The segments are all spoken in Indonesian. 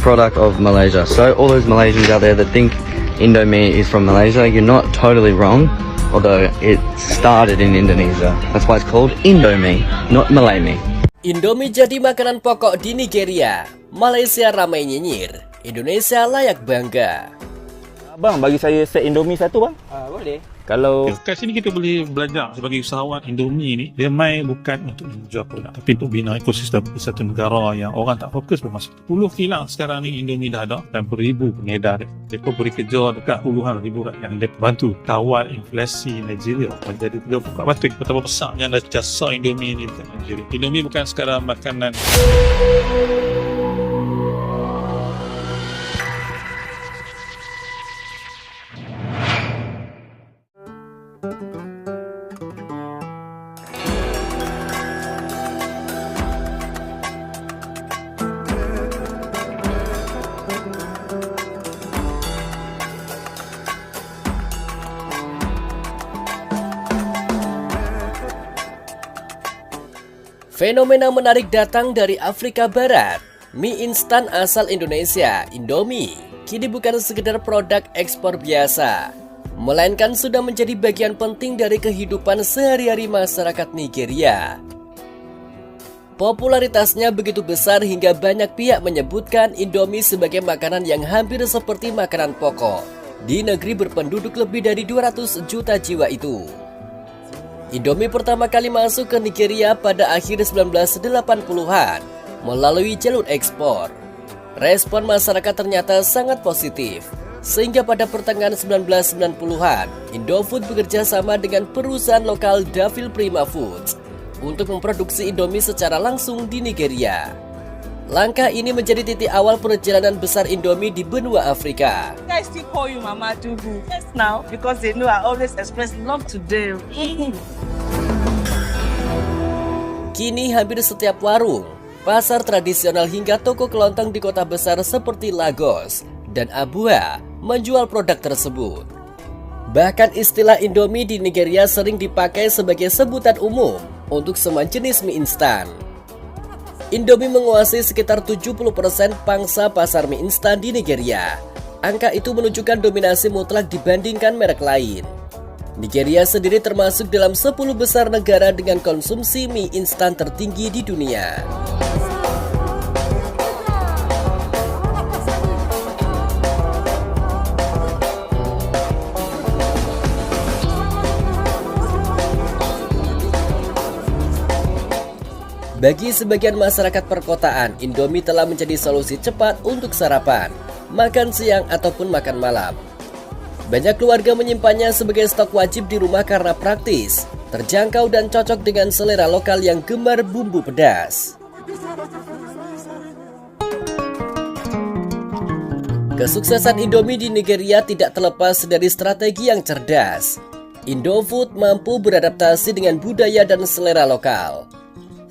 product of Malaysia. So all those Malaysians out there that think Indomie is from Malaysia, you're not totally wrong, although it started in Indonesia. That's why it's called Indomie, not Malay mie. Indomie jadi makanan pokok di Nigeria. Malaysia ramai nyinyir, Indonesia layak bangga. Bang, bagi saya set Indomie satu bang. Boleh. Kalau kat sini kita boleh belajar sebagai usahawan Indomie ni, dia main bukan untuk menjual produk, tapi untuk bina ekosistem di satu negara yang orang tak fokus bermasa 10 kilang sekarang ni Indomie dah ada dan beribu pengedar. Mereka beri kerja dekat puluhan ribu rakyat yang bantu kawal inflasi Nigeria menjadi 3 bukan batu. Betapa besarnya jasa Indomie ni dekat Nigeria. Indomie bukan sekadar makanan. Fenomena menarik datang dari Afrika Barat. Mie instan asal Indonesia, Indomie, kini bukan sekedar produk ekspor biasa, melainkan sudah menjadi bagian penting dari kehidupan sehari-hari masyarakat Nigeria. Popularitasnya begitu besar hingga banyak pihak menyebutkan Indomie sebagai makanan yang hampir seperti makanan pokok di negeri berpenduduk lebih dari 200 juta jiwa itu. Indomie pertama kali masuk ke Nigeria pada akhir 1980-an melalui jalur ekspor. Respon masyarakat ternyata sangat positif, sehingga pada pertengahan 1990-an, Indofood bekerja sama dengan perusahaan lokal Davil Prima Foods untuk memproduksi Indomie secara langsung di Nigeria. Langkah ini menjadi titik awal perjalanan besar Indomie di benua Afrika. Guys still call you Mama Dugu. Yes, now because they know I always express love to them. Kini hampir setiap warung, pasar tradisional hingga toko kelontong di kota besar seperti Lagos dan Abuja menjual produk tersebut. Bahkan istilah Indomie di Nigeria sering dipakai sebagai sebutan umum untuk semua jenis mie instan. Indomie menguasai sekitar 70% pangsa pasar mie instan di Nigeria. Angka itu menunjukkan dominasi mutlak dibandingkan merek lain. Nigeria sendiri termasuk dalam 10 besar negara dengan konsumsi mie instan tertinggi di dunia. Bagi sebagian masyarakat perkotaan, Indomie telah menjadi solusi cepat untuk sarapan, makan siang, ataupun makan malam. Banyak keluarga menyimpannya sebagai stok wajib di rumah karena praktis, terjangkau, dan cocok dengan selera lokal yang gemar bumbu pedas. Kesuksesan Indomie di Nigeria tidak terlepas dari strategi yang cerdas. Indofood mampu beradaptasi dengan budaya dan selera lokal.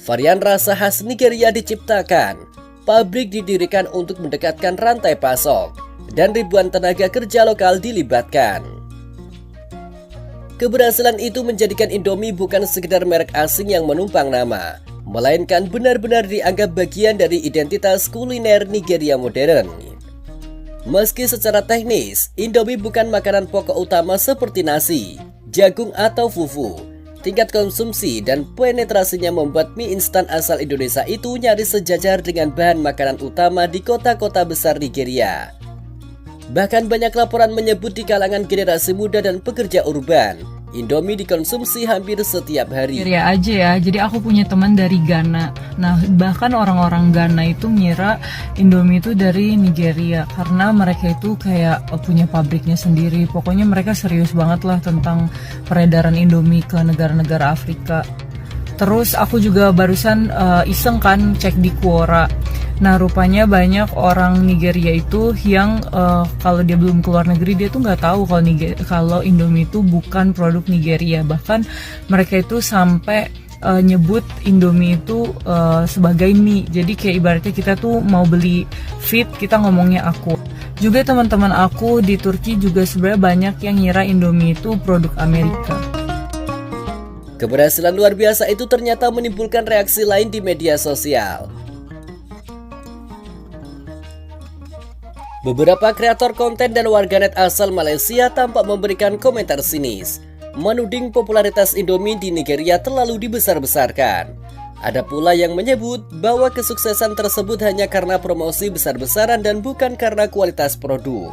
Varian rasa khas Nigeria diciptakan, pabrik didirikan untuk mendekatkan rantai pasok, dan ribuan tenaga kerja lokal dilibatkan. Keberhasilan itu menjadikan Indomie bukan sekedar merek asing yang menumpang nama, melainkan benar-benar dianggap bagian dari identitas kuliner Nigeria modern. Meski secara teknis, Indomie bukan makanan pokok utama seperti nasi, jagung, atau fufu, tingkat konsumsi dan penetrasinya membuat mie instan asal Indonesia itu nyaris sejajar dengan bahan makanan utama di kota-kota besar Nigeria. Bahkan banyak laporan menyebut di kalangan generasi muda dan pekerja urban, Indomie dikonsumsi hampir setiap hari. Nigeria aja ya, jadi aku punya teman dari Ghana. Nah, bahkan orang-orang Ghana itu ngira Indomie itu dari Nigeria karena mereka itu kayak punya pabriknya sendiri. Pokoknya mereka serius banget lah tentang peredaran Indomie ke negara-negara Afrika. Terus aku juga barusan iseng kan cek di Quora. Nah, rupanya banyak orang Nigeria itu yang kalau dia belum keluar negeri dia tuh nggak tahu kalau Indomie itu bukan produk Nigeria. Bahkan mereka itu sampai nyebut Indomie itu sebagai mie. Jadi kayak ibaratnya kita tuh mau beli fit, kita ngomongnya aku. Juga teman-teman aku di Turki juga sebenarnya banyak yang ngira Indomie itu produk Amerika. Keberhasilan luar biasa itu ternyata menimbulkan reaksi lain di media sosial. Beberapa kreator konten dan warganet asal Malaysia tampak memberikan komentar sinis, menuding popularitas Indomie di Nigeria terlalu dibesar-besarkan. Ada pula yang menyebut bahwa kesuksesan tersebut hanya karena promosi besar-besaran dan bukan karena kualitas produk.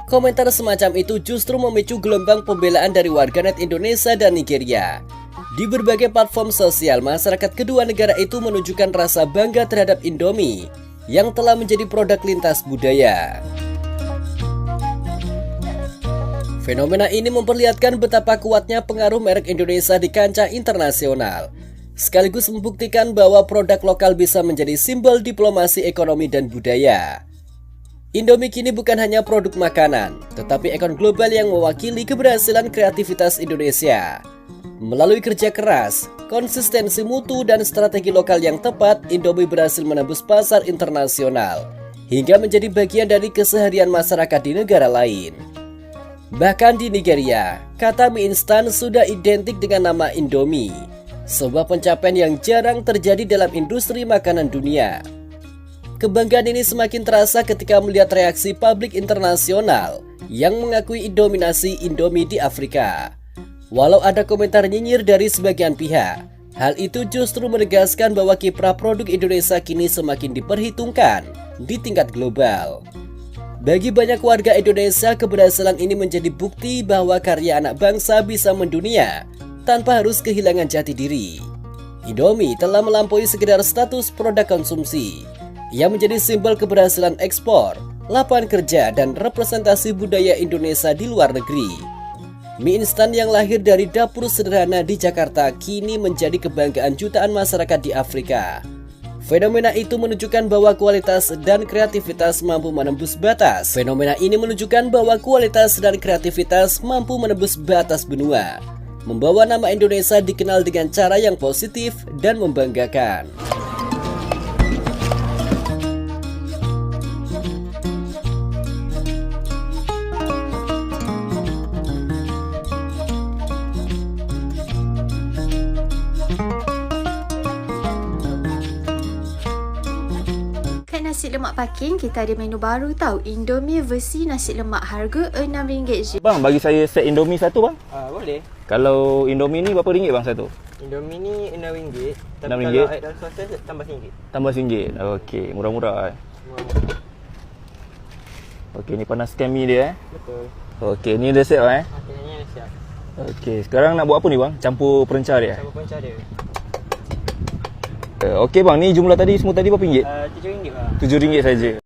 Komentar semacam itu justru memicu gelombang pembelaan dari warganet Indonesia dan Nigeria. Di berbagai platform sosial, masyarakat kedua negara itu menunjukkan rasa bangga terhadap Indomie yang telah menjadi produk lintas budaya. Fenomena ini memperlihatkan betapa kuatnya pengaruh merek Indonesia di kancah internasional, sekaligus membuktikan bahwa produk lokal bisa menjadi simbol diplomasi ekonomi dan budaya. Indomie kini bukan hanya produk makanan, tetapi ikon global yang mewakili keberhasilan kreativitas Indonesia. Melalui kerja keras, konsistensi mutu, dan strategi lokal yang tepat, Indomie berhasil menembus pasar internasional hingga menjadi bagian dari keseharian masyarakat di negara lain. Bahkan di Nigeria, kata mie instan sudah identik dengan nama Indomie, sebuah pencapaian yang jarang terjadi dalam industri makanan dunia. Kebanggaan ini semakin terasa ketika melihat reaksi publik internasional yang mengakui dominasi Indomie di Afrika. Walau ada komentar nyinyir dari sebagian pihak, hal itu justru menegaskan bahwa kiprah produk Indonesia kini semakin diperhitungkan di tingkat global. Bagi banyak warga Indonesia, keberhasilan ini menjadi bukti bahwa karya anak bangsa bisa mendunia tanpa harus kehilangan jati diri. Indomie telah melampaui sekedar status produk konsumsi. Ia menjadi simbol keberhasilan ekspor, lapangan kerja, dan representasi budaya Indonesia di luar negeri. Mie instan yang lahir dari dapur sederhana di Jakarta kini menjadi kebanggaan jutaan masyarakat di Afrika. Fenomena itu menunjukkan bahwa kualitas dan kreativitas mampu menembus batas. Benua, membawa nama Indonesia dikenal dengan cara yang positif dan membanggakan. Nasi lemak paking, kita ada menu baru tau. Indomie versi nasi lemak, harga RM6 je. Bang, bagi saya set Indomie satu bang. Boleh. Kalau Indomie ni berapa ringgit bang satu? Indomie ni RM6. Tapi RM6. kalau add dalam sauce tambah RM1. Tambah RM1. Okey, murah-murah Okey, ni panaskan mie dia Betul. Okey, ni dah siap Okey, ni dah siap. Okey, sekarang nak buat apa ni bang? Campur perencar dia. Campur perencar dia. Okey bang, ni jumlah tadi semua tadi berapa ringgit? RM7 bang. RM7 saja.